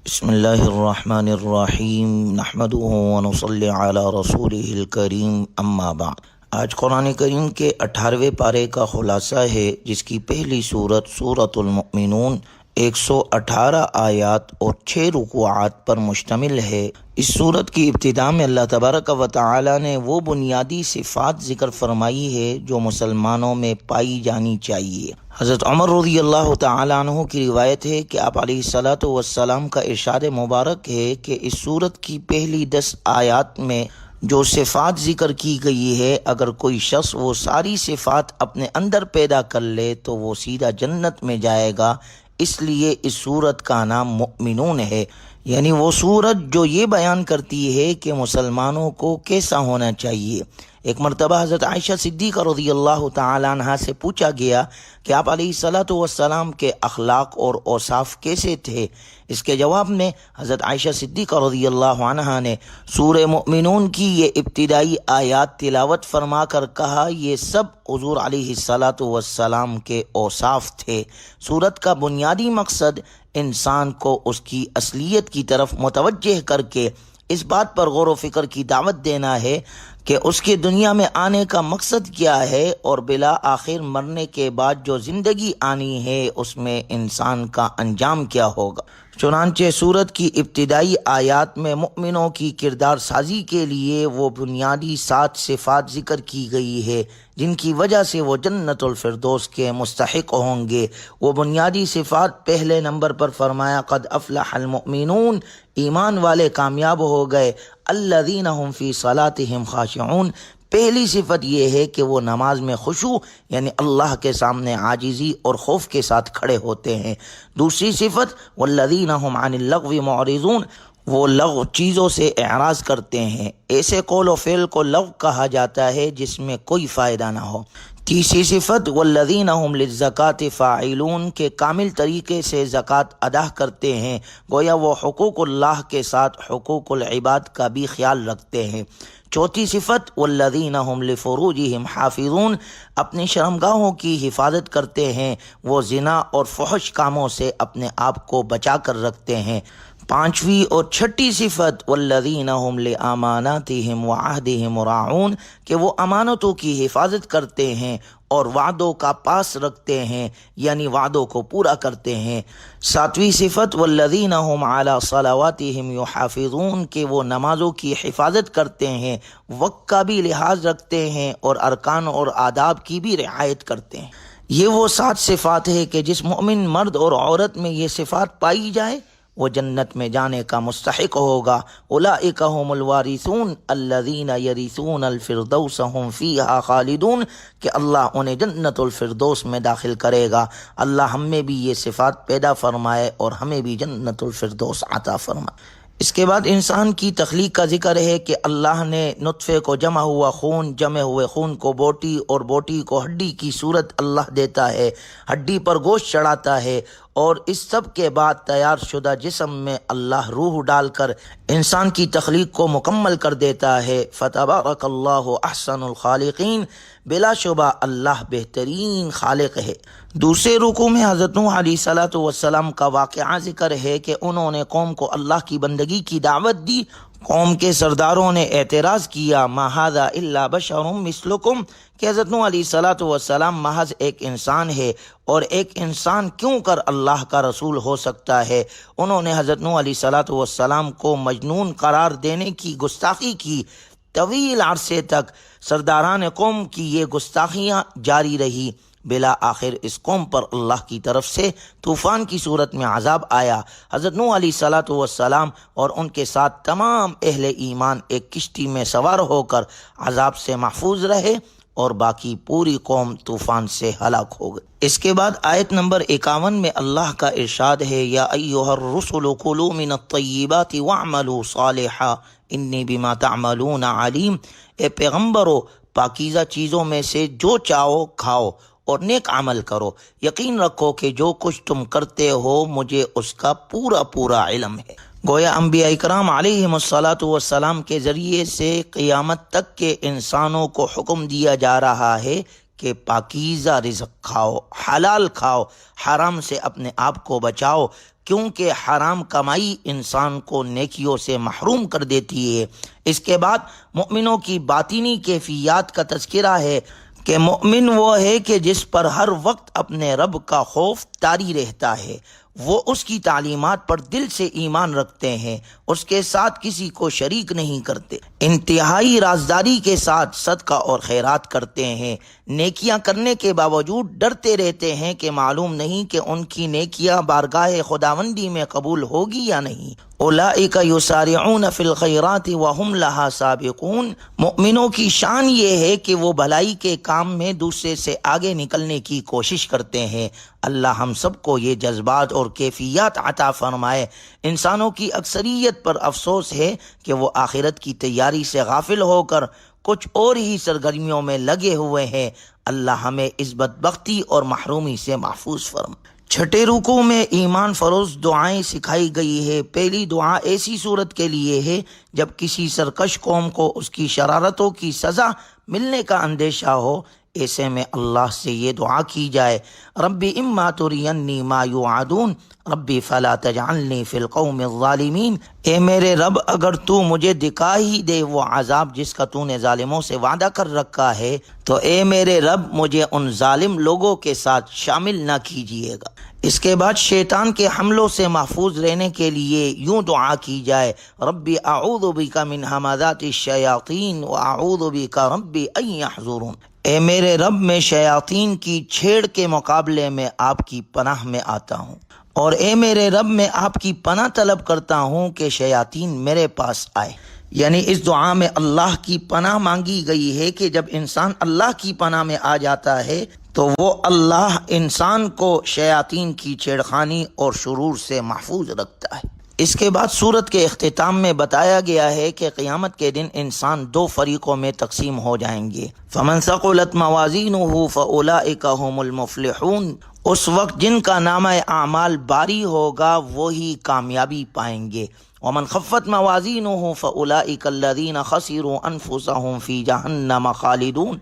بسم اللہ الرحمن الرحیم نحمدہ ونصلی علی رسولہ الکریم اما بعد۔ آج قرآن کریم کے 18ویں پارے کا خلاصہ ہے، جس کی پہلی سورت سورۃ المؤمنون 118 آیات اور 6 رکوعات پر مشتمل ہے۔ اس سورت کی ابتدا میں اللہ تبارک و تعالی نے وہ بنیادی صفات ذکر فرمائی ہے جو مسلمانوں میں پائی جانی چاہیے۔ حضرت عمر رضی اللہ تعالی عنہ کی روایت ہے کہ آپ علیہ الصلاۃ والسلام کا ارشاد مبارک ہے کہ اس سورت کی پہلی 10 آیات میں جو صفات ذکر کی گئی ہے، اگر کوئی شخص وہ ساری صفات اپنے اندر پیدا کر لے تو وہ سیدھا جنت میں جائے گا۔ اس لیے اس سورت کا نام مؤمنون ہے، یعنی وہ سورت جو یہ بیان کرتی ہے کہ مسلمانوں کو کیسا ہونا چاہیے۔ ایک مرتبہ حضرت عائشہ صدیقہ رضی اللہ تعالی عنہا سے پوچھا گیا کہ آپ علیہ الصلاۃ والسلام کے اخلاق اور اوصاف کیسے تھے۔ اس کے جواب میں حضرت عائشہ صدیقہ رضی اللہ عنہا نے سورہ مؤمنون کی یہ ابتدائی آیات تلاوت فرما کر کہا، یہ سب حضور علیہ الصلاۃ والسلام کے اوصاف تھے۔ سورت کا بنیادی مقصد انسان کو اس کی اصلیت کی طرف متوجہ کر کے اس بات پر غور و فکر کی دعوت دینا ہے کہ اس کے دنیا میں آنے کا مقصد کیا ہے، اور بالآخر مرنے کے بعد جو زندگی آنی ہے اس میں انسان کا انجام کیا ہوگا۔ چنانچہ سورت کی ابتدائی آیات میں مؤمنوں کی کردار سازی کے لیے وہ بنیادی 7 صفات ذکر کی گئی ہے جن کی وجہ سے وہ جنت الفردوس کے مستحق ہوں گے۔ وہ بنیادی صفات پہلے نمبر پر فرمایا، قد افلح المؤمنون، ایمان والے کامیاب ہو گئے، الذین هم فی صلاتہم خاشعون، پہلی صفت یہ ہے کہ وہ نماز میں خشوع یعنی اللہ کے سامنے عاجزی اور خوف کے ساتھ کھڑے ہوتے ہیں۔ دوسری صفت والذین هم عن اللغو معرضون، وہ لغو چیزوں سے اعراض کرتے ہیں، ایسے قول و فعل کو لغو کہا جاتا ہے جس میں کوئی فائدہ نہ ہو۔ تیسری صفت والذین هم للزکاة فاعلون، کے کامل طریقے سے زکوٰۃ ادا کرتے ہیں، گویا وہ حقوق اللہ کے ساتھ حقوق العباد کا بھی خیال رکھتے ہیں۔ چوتھی صفت والذین هم لفروجہم حافظون، اپنی شرمگاہوں کی حفاظت کرتے ہیں، وہ زنا اور فحش کاموں سے اپنے آپ کو بچا کر رکھتے ہیں۔ پانچویں اور چھٹی صفت والذین هم لاماناتہم وعہدہم راعون، کہ وہ امانتوں کی حفاظت کرتے ہیں اور وعدوں کا پاس رکھتے ہیں، یعنی وعدوں کو پورا کرتے ہیں۔ ساتویں صفت والذین هم علی صلواتہم یحافظون، کہ وہ نمازوں کی حفاظت کرتے ہیں، وقت کا بھی لحاظ رکھتے ہیں اور ارکان اور آداب کی بھی رعایت کرتے ہیں۔ یہ وہ 7 صفات ہے کہ جس مومن مرد اور عورت میں یہ صفات پائی جائے وہ جنت میں جانے کا مستحق ہوگا۔ اولئک هم الوارثون الذین یرثون الفردوس هم فیہا خالدون، کہ اللہ انہیں جنت الفردوس میں داخل کرے گا۔ اللہ ہم میں بھی یہ صفات پیدا فرمائے اور ہمیں بھی جنت الفردوس عطا فرمائے۔ اس کے بعد انسان کی تخلیق کا ذکر ہے کہ اللہ نے نطفے کو جمع ہوئے خون کو بوٹی اور بوٹی کو ہڈی کی صورت اللہ دیتا ہے، ہڈی پر گوشت چڑھاتا ہے، اور اس سب کے بعد تیار شدہ جسم میں اللہ روح ڈال کر انسان کی تخلیق کو مکمل کر دیتا ہے۔ فتبارک اللہ احسن الخالقین، بلا شبہ اللہ بہترین خالق ہے۔ دوسرے رکوع میں حضرت نوح علیہ الصلاۃ والسلام کا واقعہ ذکر ہے کہ انہوں نے قوم کو اللہ کی بندگی کی دعوت دی۔ قوم کے سرداروں نے اعتراض کیا، ما ھذا الا بشر مثلکم، کہ حضرت نوح علیہ الصلاۃ والسلام محض ایک انسان ہے، اور ایک انسان کیوں کر اللہ کا رسول ہو سکتا ہے۔ انہوں نے حضرت نوح علیہ الصلاۃ والسلام کو مجنون قرار دینے کی گستاخی کی۔ طویل عرصے تک سرداران قوم کی یہ گستاخیاں جاری رہی۔ بالآخر اس قوم پر اللہ کی طرف سے طوفان کی صورت میں عذاب آیا۔ حضرت نوح علیہ الصلاۃ والسلام اور ان کے ساتھ تمام اہل ایمان ایک کشتی میں سوار ہو کر عذاب سے محفوظ رہے، اور باقی پوری قوم طوفان سے ہلاک ہو گئی۔ اس کے بعد آیت نمبر 51 میں اللہ کا ارشاد ہے، یا ایھا الرسل کلوا من الطیبات واعملوا صالحا انی بما تعملون علیم، اے پیغمبرو پاکیزہ چیزوں میں سے جو چاہو کھاؤ اور نیک عمل کرو، یقین رکھو کہ جو کچھ تم کرتے ہو مجھے اس کا پورا علم ہے۔ گویا انبیاء اکرام علیہم الصلاۃ والسلام کے ذریعے سے قیامت تک کے انسانوں کو حکم دیا جا رہا ہے کہ پاکیزہ رزق کھاؤ، حلال کھاؤ، حرام سے اپنے آپ کو بچاؤ، کیونکہ حرام کمائی انسان کو نیکیوں سے محروم کر دیتی ہے۔ اس کے بعد مومنوں کی باطنی کیفیات کا تذکرہ ہے کہ مومن وہ ہے کہ جس پر ہر وقت اپنے رب کا خوف طاری رہتا ہے، وہ اس کی تعلیمات پر دل سے ایمان رکھتے ہیں، اس کے ساتھ کسی کو شریک نہیں کرتے، انتہائی رازداری کے ساتھ صدقہ اور خیرات کرتے ہیں، نیکیاں کرنے کے باوجود ڈرتے رہتے ہیں کہ معلوم نہیں کہ ان کی نیکیاں بارگاہ خداوندی میں قبول ہوگی یا نہیں۔ اولئک یسارعون فی الخیرات وہم لہا سابقون، مومنوں کی شان یہ ہے کہ وہ بھلائی کے کام میں دوسرے سے آگے نکلنے کی کوشش کرتے ہیں۔ اللہ ہم سب کو یہ جذبات اور کیفیات عطا فرمائے۔ انسانوں کی اکثریت پر افسوس ہے کہ وہ آخرت کی تیاری سے غافل ہو کر کچھ اور ہی سرگرمیوں میں لگے ہوئے ہیں۔ اللہ ہمیں اس بدبختی اور محرومی سے محفوظ فرمائے۔ چھٹے رکوع میں ایمان فروز دعائیں سکھائی گئی ہے۔ پہلی دعا ایسی صورت کے لیے ہے جب کسی سرکش قوم کو اس کی شرارتوں کی سزا ملنے کا اندیشہ ہو، ایسے میں اللہ سے یہ دعا کی جائے، ربی اما ترینی ما یوعدون ربی فلا تجعلنی فی القوم الظالمین، اے میرے رب اگر تو مجھے دکھا ہی دے وہ عذاب جس کا تو نے ظالموں سے وعدہ کر رکھا ہے تو اے میرے رب مجھے ان ظالم لوگوں کے ساتھ شامل نہ کیجیے گا۔ اس کے بعد شیطان کے حملوں سے محفوظ رہنے کے لیے یوں دعا کی جائے، ربی اعوذ بک من ہمزات الشیاطین واعوذ بک ربی ان یحضرون، اے میرے رب میں شیاطین کی چھیڑ کے مقابلے میں آپ کی پناہ میں آتا ہوں، اور اے میرے رب میں آپ کی پناہ طلب کرتا ہوں کہ شیاطین میرے پاس آئے۔ یعنی اس دعا میں اللہ کی پناہ مانگی گئی ہے کہ جب انسان اللہ کی پناہ میں آ جاتا ہے تو وہ اللہ انسان کو شیاطین کی چھیڑخانی اور شرور سے محفوظ رکھتا ہے۔ اس کے بعد سورت کے اختتام میں بتایا گیا ہے کہ قیامت کے دن انسان دو فریقوں میں تقسیم ہو جائیں گے، فمن ثقلت موازینہ فاولئک هم المفلحون، اس وقت جن کا نامہ اعمال باری ہوگا وہی کامیابی پائیں گے، ومن خفت موازینہ فاولئک الذین خسروا انفسهم فی جہنم خالدون،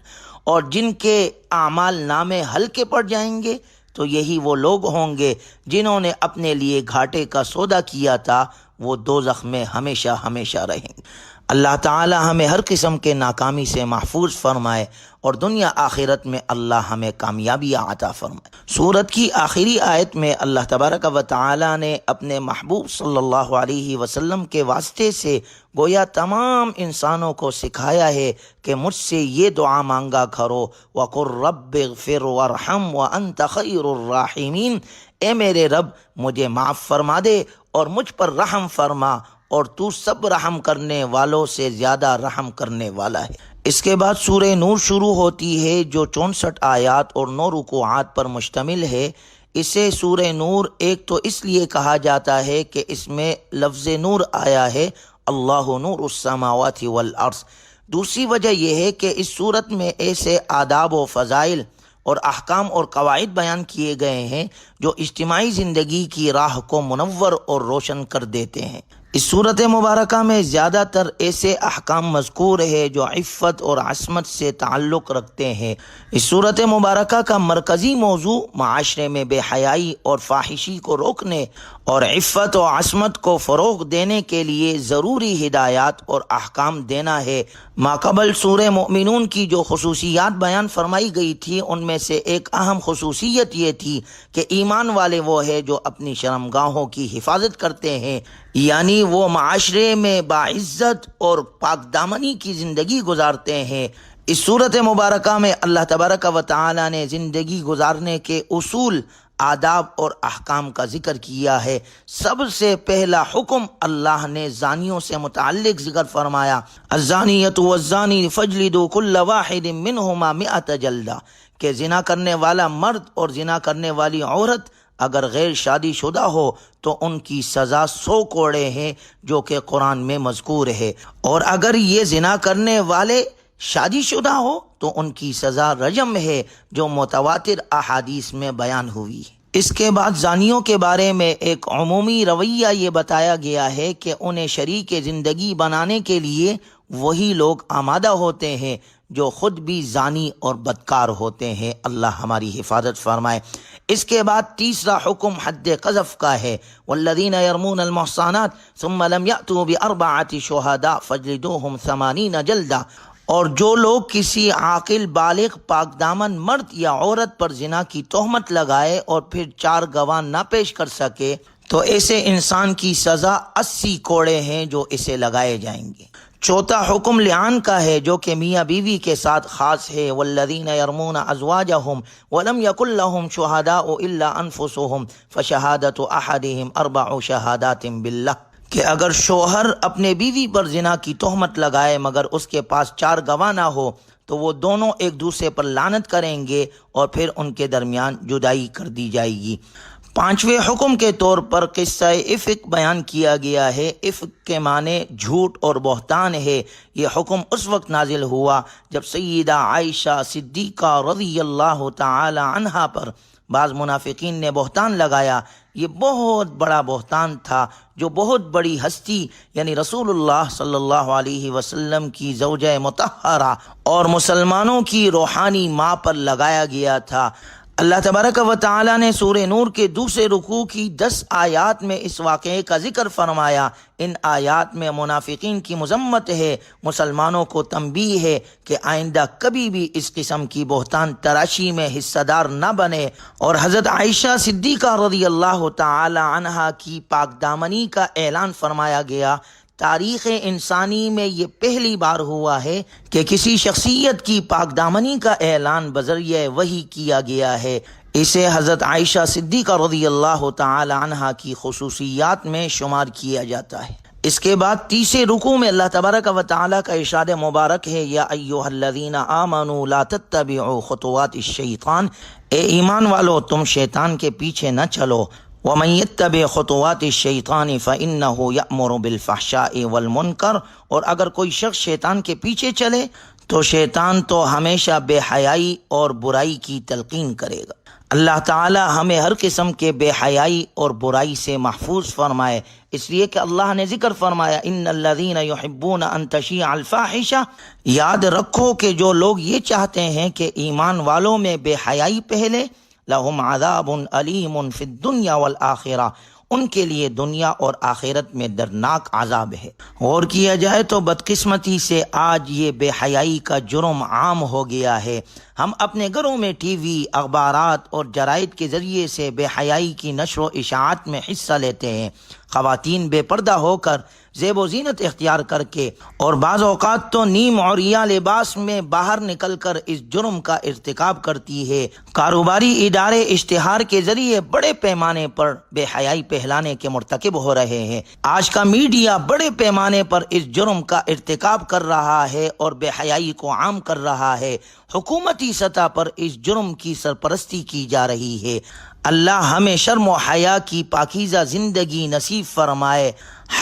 اور جن کے اعمال نامے ہلکے پڑ جائیں گے تو یہی وہ لوگ ہوں گے جنہوں نے اپنے لیے گھاٹے کا سودا کیا تھا، وہ دوزخ میں ہمیشہ ہمیشہ رہیں گے۔ اللہ تعالی ہمیں ہر قسم کے ناکامی سے محفوظ فرمائے اور دنیا آخرت میں اللہ ہمیں کامیابی عطا فرمائے۔ سورت کی آخری آیت میں اللہ تبارک و تعالی نے اپنے محبوب صلی اللہ علیہ وسلم کے واسطے سے گویا تمام انسانوں کو سکھایا ہے کہ مجھ سے یہ دعا مانگا کرو، وَقُلْ رَبِّ اغْفِرْ وَارْحَمْ وَأَنْتَ خَيْرُ الرَّاحِمِينَ، اے میرے رب مجھے معاف فرما دے اور مجھ پر رحم فرما، اور تو سب رحم کرنے والوں سے زیادہ رحم کرنے والا ہے۔ اس کے بعد سورہ نور شروع ہوتی ہے جو 64 آیات اور 9 رکوعات پر مشتمل ہے۔ اسے سورہ نور ایک تو اس لیے کہا جاتا ہے کہ اس میں لفظ نور آیا ہے، اللہ نور السماوات والارض۔ دوسری وجہ یہ ہے کہ اس صورت میں ایسے آداب و فضائل اور احکام اور قواعد بیان کیے گئے ہیں جو اجتماعی زندگی کی راہ کو منور اور روشن کر دیتے ہیں۔ اس صورت مبارکہ میں زیادہ تر ایسے احکام مذکور ہے جو عفت اور عصمت سے تعلق رکھتے ہیں۔ اس صورت مبارکہ کا مرکزی موضوع معاشرے میں بے حیائی اور فاحشی کو روکنے اور عفت و عصمت کو فروغ دینے کے لیے ضروری ہدایات اور احکام دینا ہے۔ ماقبل سورہ مومنون کی جو خصوصیات بیان فرمائی گئی تھی ان میں سے ایک اہم خصوصیت یہ تھی کہ ایمان والے وہ ہے جو اپنی شرمگاہوں کی حفاظت کرتے ہیں، یعنی وہ معاشرے میں باعزت اور پاک دامنی کی زندگی گزارتے ہیں۔ اس صورت مبارکہ میں اللہ تبارک و تعالی نے زندگی گزارنے کے اصول، آداب اور احکام کا ذکر کیا ہے۔ سب سے پہلا حکم اللہ نے زانیوں سے متعلق ذکر فرمایا، الزانیۃ والزانی فاجلدوا کل واحد منہما 100 جلدہ، کہ زنا کرنے والا مرد اور زنا کرنے والی عورت اگر غیر شادی شدہ ہو تو ان کی سزا 100 کوڑے ہیں جو کہ قرآن میں مذکور ہے، اور اگر یہ زنا کرنے والے شادی شدہ ہو تو ان کی سزا رجم ہے جو متواتر احادیث میں بیان ہوئی۔ اس کے بعد زانیوں کے بارے میں ایک عمومی رویہ یہ بتایا گیا ہے کہ انہیں شریک زندگی بنانے کے لیے وہی لوگ آمادہ ہوتے ہیں جو خود بھی زانی اور بدکار ہوتے ہیں۔ اللہ ہماری حفاظت فرمائے۔ اس کے بعد تیسرا حکم حد قذف کا ہے، والذین یرمون المحصنات ثم لم یأتوا بأربعة شہداء فاجلدوہم 80 جلدہ، اور جو لوگ کسی عاقل بالغ پاک دامن مرد یا عورت پر زنا کی تہمت لگائے اور پھر 4 گواہ نہ پیش کر سکے تو ایسے انسان کی سزا 80 کوڑے ہیں جو اسے لگائے جائیں گے۔ چوتھا حکم لعان کا ہے جو کہ میاں بیوی کے ساتھ خاص ہے، والذین یرمون ازواجہم ولم یکن لہم شہداء الا انفسہم فشہادۃ احدہم 4 شہادات باللہ، کہ اگر شوہر اپنے بیوی پر زنا کی تہمت لگائے مگر اس کے پاس 4 گواہ نہ ہو تو وہ دونوں ایک دوسرے پر لعنت کریں گے اور پھر ان کے درمیان جدائی کر دی جائے گی۔ پانچویں حکم کے طور پر قصہ افک بیان کیا گیا ہے۔ افک کے معنی جھوٹ اور بہتان ہے۔ یہ حکم اس وقت نازل ہوا جب سیدہ عائشہ صدیقہ رضی اللہ تعالی عنہا پر بعض منافقین نے بہتان لگایا۔ یہ بہت بڑا بہتان تھا جو بہت بڑی ہستی یعنی رسول اللہ صلی اللہ علیہ وسلم کی زوجہ مطہرہ اور مسلمانوں کی روحانی ماں پر لگایا گیا تھا۔ اللہ تبارک و تعالی نے سورہ نور کے دوسرے رکوع کی 10 آیات میں اس واقعے کا ذکر فرمایا۔ ان آیات میں منافقین کی مذمت ہے، مسلمانوں کو تنبیہ ہے کہ آئندہ کبھی بھی اس قسم کی بہتان تراشی میں حصہ دار نہ بنے، اور حضرت عائشہ صدیقہ رضی اللہ تعالی عنہا کی پاک دامنی کا اعلان فرمایا گیا۔ تاریخ انسانی میں یہ پہلی بار ہوا ہے کہ کسی شخصیت کی پاک دامنی کا اعلان بذریعہ وحی کیا گیا ہے۔ اسے حضرت عائشہ صدیقہ رضی اللہ تعالی عنہا کی خصوصیات میں شمار کیا جاتا ہے۔ اس کے بعد تیسرے رکوع میں اللہ تبارک و تعالی کا ارشاد مبارک ہے، یا ایھا الذین آمنوا لا تتبعوا خطوات الشیطان، اے ایمان والو تم شیطان کے پیچھے نہ چلو۔ وَمَن يَتَّبِعْ خُطُوَاتِ الشَّيْطَانِ فَإِنَّهُ يَأْمُرُ بِالْفَحْشَاءِ وَالْمُنکَرِ، اور اگر کوئی شخص شیطان کے پیچھے چلے تو شیطان تو ہمیشہ بے حیائی اور برائی کی تلقین کرے گا۔ اللہ تعالی ہمیں ہر قسم کے بے حیائی اور برائی سے محفوظ فرمائے، اس لیے کہ اللہ نے ذکر فرمایا ان الذین یحبون ان تشیع الفاحشہ، یاد رکھو کہ جو لوگ یہ چاہتے ہیں کہ ایمان والوں میں بے حیائی پھیلے، لہم عذاب علیم فی الدنیا والآخرہ، ان کے لیے دنیا اور آخرت میں دردناک عذاب ہے۔ غور کیا جائے تو بدقسمتی سے آج یہ بے حیائی کا جرم عام ہو گیا ہے۔ ہم اپنے گھروں میں ٹی وی، اخبارات اور جرائد کے ذریعے سے بے حیائی کی نشر و اشاعت میں حصہ لیتے ہیں۔ خواتین بے پردہ ہو کر، زیب و زینت اختیار کر کے اور بعض اوقات تو نیم عریاں لباس میں باہر نکل کر اس جرم کا ارتکاب کرتی ہے۔ کاروباری ادارے اشتہار کے ذریعے بڑے پیمانے پر بے حیائی پھیلانے کے مرتکب ہو رہے ہیں۔ آج کا میڈیا بڑے پیمانے پر اس جرم کا ارتکاب کر رہا ہے اور بے حیائی کو عام کر رہا ہے۔ حکومتی سطح پر اس جرم کی سرپرستی کی جا رہی ہے۔ اللہ ہمیں شرم و حیا کی پاکیزہ زندگی نصیب فرمائے۔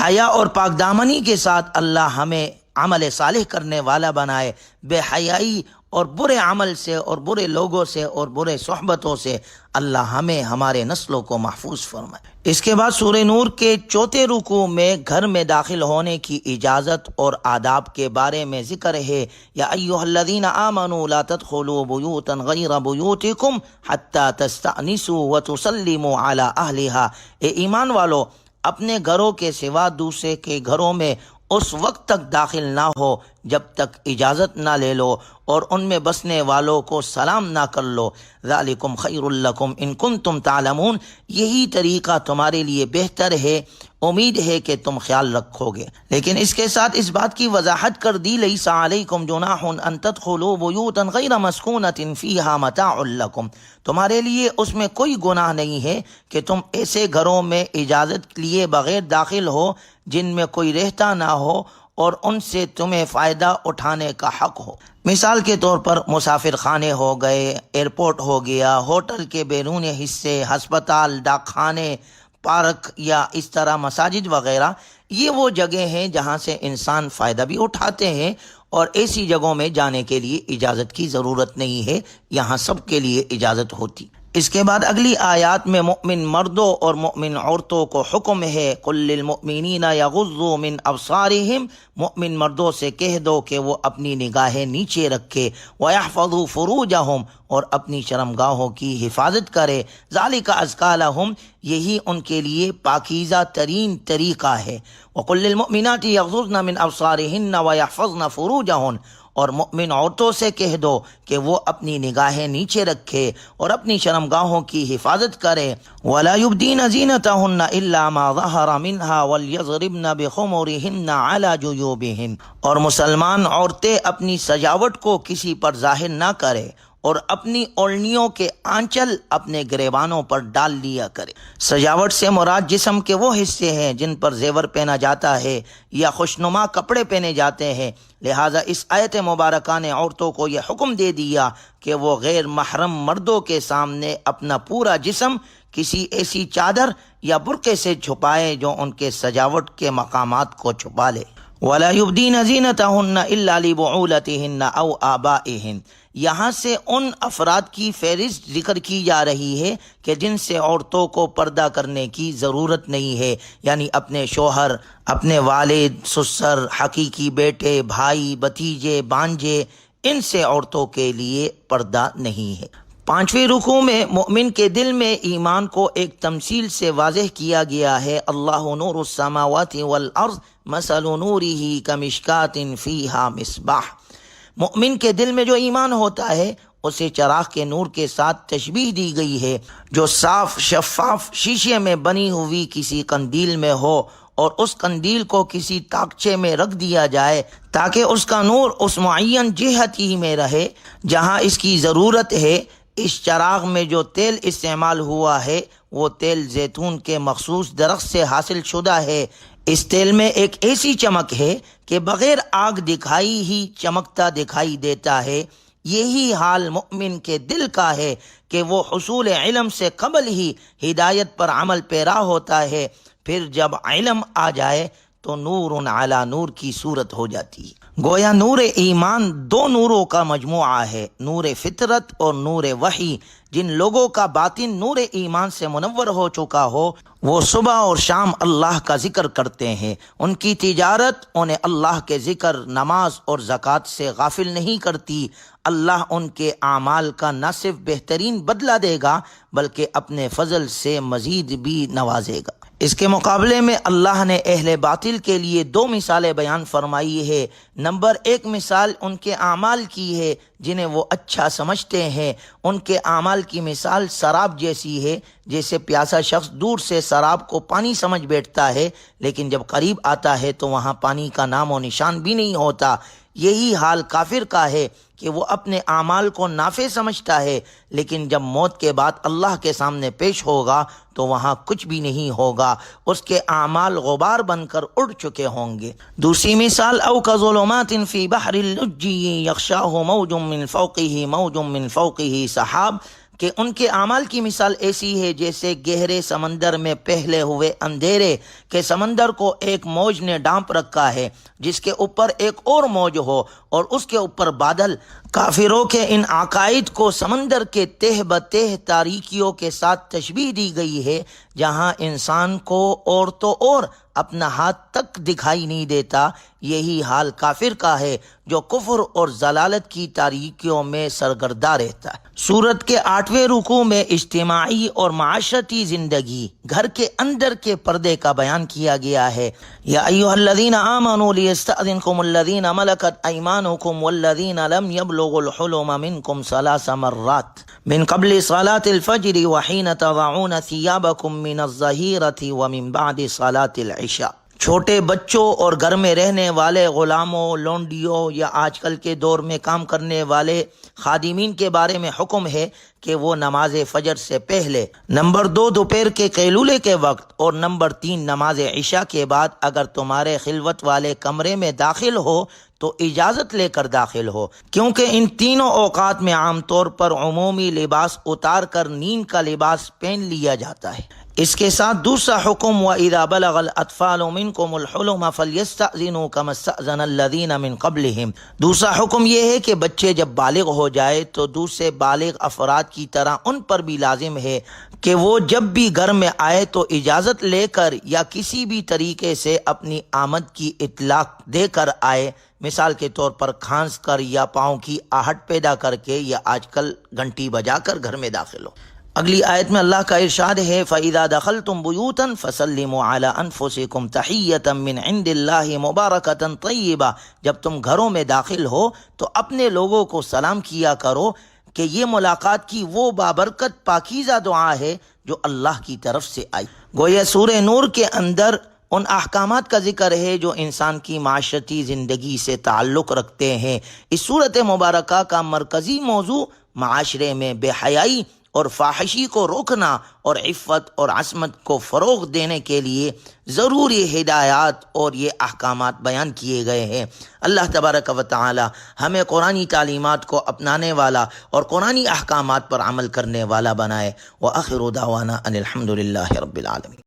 حیا اور پاک دامنی کے ساتھ اللہ ہمیں عمل صالح کرنے والا بنائے۔ بے حیائی اور برے عمل سے اور برے لوگوں سے اور برے صحبتوں سے اللہ ہمیں ہمارے نسلوں کو محفوظ فرمائے۔ اس کے بعد سورہ نور کے چوتھے رکوع میں گھر میں داخل ہونے کی اجازت اور آداب کے بارے میں ذکر ہے۔ یا ایھا الذین آمنوا لا تدخلوا بیوتا غیر بیوتکم حتی تستأنسوا وتسلموا علی اہلہا، اے ایمان والو اپنے گھروں کے سوا دوسرے کے گھروں میں اس وقت تک داخل نہ ہو جب تک اجازت نہ لے لو اور ان میں بسنے والوں کو سلام نہ کر لو۔ ذالکم خیر لکم ان کنتم تعلمون، یہی طریقہ تمہارے لیے بہتر ہے، امید ہے کہ تم خیال رکھو گے۔ لیکن اس کے ساتھ اس بات کی وضاحت کر دی، لیس علیکم جناح ان تدخلوا بیوتا غیر مسکونۃ فیہا متاع لکم، تمہارے لیے اس میں کوئی گناہ نہیں ہے کہ تم ایسے گھروں میں اجازت لیے بغیر داخل ہو جن میں کوئی رہتا نہ ہو اور ان سے تمہیں فائدہ اٹھانے کا حق ہو۔ مثال کے طور پر مسافر خانے ہو گئے، ایئرپورٹ ہو گیا، ہوٹل کے بیرون حصے، ہسپتال، ڈاک خانے، پارک یا اس طرح مساجد وغیرہ، یہ وہ جگہ ہیں جہاں سے انسان فائدہ بھی اٹھاتے ہیں، اور ایسی جگہوں میں جانے کے لیے اجازت کی ضرورت نہیں ہے، یہاں سب کے لیے اجازت ہوتی۔ اس کے بعد اگلی آیات میں مؤمن مردوں اور مؤمن عورتوں کو حکم ہے، قل للمؤمنین یغضوا من ابصارہم، مؤمن مردوں سے کہہ دو کہ وہ اپنی نگاہیں نیچے رکھے، ویحفظوا فروجہم، اور اپنی شرمگاہوں کی حفاظت کرے، ذالک ازکی لہم، یہی ان کے لیے پاکیزہ ترین طریقہ ہے، وقل للمؤمنات یغضضن من ابصارہن ویحفظن فروجہن، اور مؤمن عورتوں سے کہہ دو کہ وہ اپنی نگاہیں نیچے رکھے اور اپنی شرمگاہوں کی حفاظت کرے، وَلَا يُبْدِينَ زِينَتَهُنَّ إِلَّا مَا ظَهَرَ مِنْهَا وَلْيَضْرِبْنَ بِخُمُرِهِنَّ عَلَى جُيُوبِهِنَّ، اور مسلمان عورتیں اپنی سجاوٹ کو کسی پر ظاہر نہ کرے اور اپنی اوڑھنیوں کے آنچل اپنے گریبانوں پر ڈال لیا کرے۔ سجاوٹ سے مراد جسم کے وہ حصے ہیں جن پر زیور پہنا جاتا ہے یا خوشنما کپڑے پہنے جاتے ہیں، لہٰذا اس آیت مبارکہ نے عورتوں کو یہ حکم دے دیا کہ وہ غیر محرم مردوں کے سامنے اپنا پورا جسم کسی ایسی چادر یا برقعے سے چھپائے جو ان کے سجاوٹ کے مقامات کو چھپا لے۔ وَلَا يُبْدِينَ زِينَتَهُنَّ إِلَّا لِبُعُولَتِهِنَّ أَوْ آبَائِهِنَّ، یہاں سے ان افراد کی فہرست ذکر کی جا رہی ہے کہ جن سے عورتوں کو پردہ کرنے کی ضرورت نہیں ہے، یعنی اپنے شوہر، اپنے والد، سسر، حقیقی بیٹے، بھائی، بھتیجے، بانجے، ان سے عورتوں کے لیے پردہ نہیں ہے۔ 5ویں رکوع میں مومن کے دل میں ایمان کو ایک تمثیل سے واضح کیا گیا ہے، اللہ نور السماوات والارض مثل نورہ کمشکات فیہا مصباح، مومن کے دل میں جو ایمان ہوتا ہے اسے چراغ کے نور کے ساتھ تشبیہ دی گئی ہے جو صاف شفاف شیشے میں بنی ہوئی کسی قندیل میں ہو، اور اس قندیل کو کسی تاکچے میں رکھ دیا جائے تاکہ اس کا نور اس معین جہت ہی میں رہے جہاں اس کی ضرورت ہے۔ اس چراغ میں جو تیل استعمال ہوا ہے وہ تیل زیتون کے مخصوص درخت سے حاصل شدہ ہے، اس تیل میں ایک ایسی چمک ہے کہ بغیر آگ دکھائی ہی چمکتا دکھائی دیتا ہے۔ یہی حال مؤمن کے دل کا ہے کہ وہ حصول علم سے قبل ہی ہدایت پر عمل پیرا ہوتا ہے، پھر جب علم آ جائے تو نور علی نور کی صورت ہو جاتی ہے۔ گویا نور ایمان 2 نوروں کا مجموعہ ہے، نور فطرت اور نور وحی۔ جن لوگوں کا باطن نور ایمان سے منور ہو چکا ہو وہ صبح اور شام اللہ کا ذکر کرتے ہیں، ان کی تجارت انہیں اللہ کے ذکر، نماز اور زکوٰۃ سے غافل نہیں کرتی۔ اللہ ان کے اعمال کا نہ صرف بہترین بدلہ دے گا بلکہ اپنے فضل سے مزید بھی نوازے گا۔ اس کے مقابلے میں اللہ نے اہل باطل کے لیے 2 مثالیں بیان فرمائی ہے۔ نمبر 1 مثال ان کے اعمال کی ہے جنہیں وہ اچھا سمجھتے ہیں، ان کے اعمال کی مثال سراب جیسی ہے، جیسے پیاسا شخص دور سے سراب کو پانی سمجھ بیٹھتا ہے لیکن جب قریب آتا ہے تو وہاں پانی کا نام و نشان بھی نہیں ہوتا۔ یہی حال کافر کا ہے کہ وہ اپنے اعمال کو نافع سمجھتا ہے لیکن جب موت کے بعد اللہ کے سامنے پیش ہوگا تو وہاں کچھ بھی نہیں ہوگا، اس کے اعمال غبار بن کر اڑ چکے ہوں گے۔ دوسری مثال او کظلمات فی بحر اللجی یغشاہ موج من فوقہ موج من فوقہ سحاب، کہ ان کے اعمال کی مثال ایسی ہے جیسے گہرے سمندر میں پہلے ہوئے اندھیرے کہ سمندر کو ایک موج نے ڈانپ رکھا ہے جس کے اوپر ایک اور موج ہو اور اس کے اوپر بادل۔ کافروں کے ان عقائد کو سمندر کے تہ بتہ تاریکیوں کے ساتھ تشبیہ دی گئی ہے، جہاں انسان کو اور تو اور اپنا ہاتھ تک دکھائی نہیں دیتا۔ یہی حال کافر کا ہے جو کفر اور ضلالت کی تاریکیوں میں سرگردہ رہتا ہے۔ سورت کے 8ویں رکوع میں اجتماعی اور معاشرتی زندگی، گھر کے اندر کے پردے کا بیان کیا گیا ہے۔ یا ایھا الذین آمنوا لیستأذنکم الذین ملکت ایمانکم والذین لم یبلغوا الحلم منکم 3 مرات من قبل صلاة الفجر وحین تضعون ثیابکم من الظہیرة ومن بعد صلاة العشاء۔ چھوٹے بچوں اور گھر میں رہنے والے غلاموں، لونڈیوں یا آج کل کے دور میں کام کرنے والے خادمین کے بارے میں حکم ہے کہ وہ نماز فجر سے پہلے، نمبر 2 دوپہر کے قیلولے کے وقت، اور نمبر 3 نماز عشاء کے بعد اگر تمہارے خلوت والے کمرے میں داخل ہو تو اجازت لے کر داخل ہو، کیونکہ ان تینوں اوقات میں عام طور پر عمومی لباس اتار کر نیند کا لباس پہن لیا جاتا ہے۔ اس کے ساتھ دوسرا حکم وَإِذَا بَلَغَ الْأَطْفَالُ مِنْكُمُ الْحُلُمَ فَلْيَسْتَأْذِنُوا كَمَا اسْتَأْذَنَ الَّذِينَ مِنْ قَبْلِهِمْ۔ دوسرا حکم یہ ہے کہ بچے جب بالغ ہو جائے تو دوسرے بالغ افراد کی طرح ان پر بھی لازم ہے کہ وہ جب بھی گھر میں آئے تو اجازت لے کر یا کسی بھی طریقے سے اپنی آمد کی اطلاع دے کر آئے، مثال کے طور پر کھانس کر یا پاؤں کی آہٹ پیدا کر کے یا آج کل گھنٹی بجا کر گھر میں داخل ہو۔ اگلی آیت میں اللہ کا ارشاد ہے فَإِذَا دَخَلْتُمْ بُيُوتًا فَسَلِّمُوا عَلَىٰ أَنفُسِكُمْ تَحِيَّةً مِّنْ عِندِ اللَّهِ مُبَارَكَةً طَيِّبَةً۔ جب تم گھروں میں داخل ہو تو اپنے لوگوں کو سلام کیا کرو کہ یہ ملاقات کی وہ بابرکت پاکیزہ دعا ہے جو اللہ کی طرف سے آئی۔ گویا سورہ نور کے اندر ان احکامات کا ذکر ہے جو انسان کی معاشرتی زندگی سے تعلق رکھتے ہیں۔ اس صورت مبارکہ کا مرکزی موضوع معاشرے میں بے حیائی اور فاحشی کو روکنا اور عفت اور عصمت کو فروغ دینے کے لیے ضروری ہدایات اور یہ احکامات بیان کیے گئے ہیں۔ اللہ تبارک و تعالی ہمیں قرآنی تعلیمات کو اپنانے والا اور قرآنی احکامات پر عمل کرنے والا بنائے۔ وآخر دعوانا ان الحمد للہ رب العالمین۔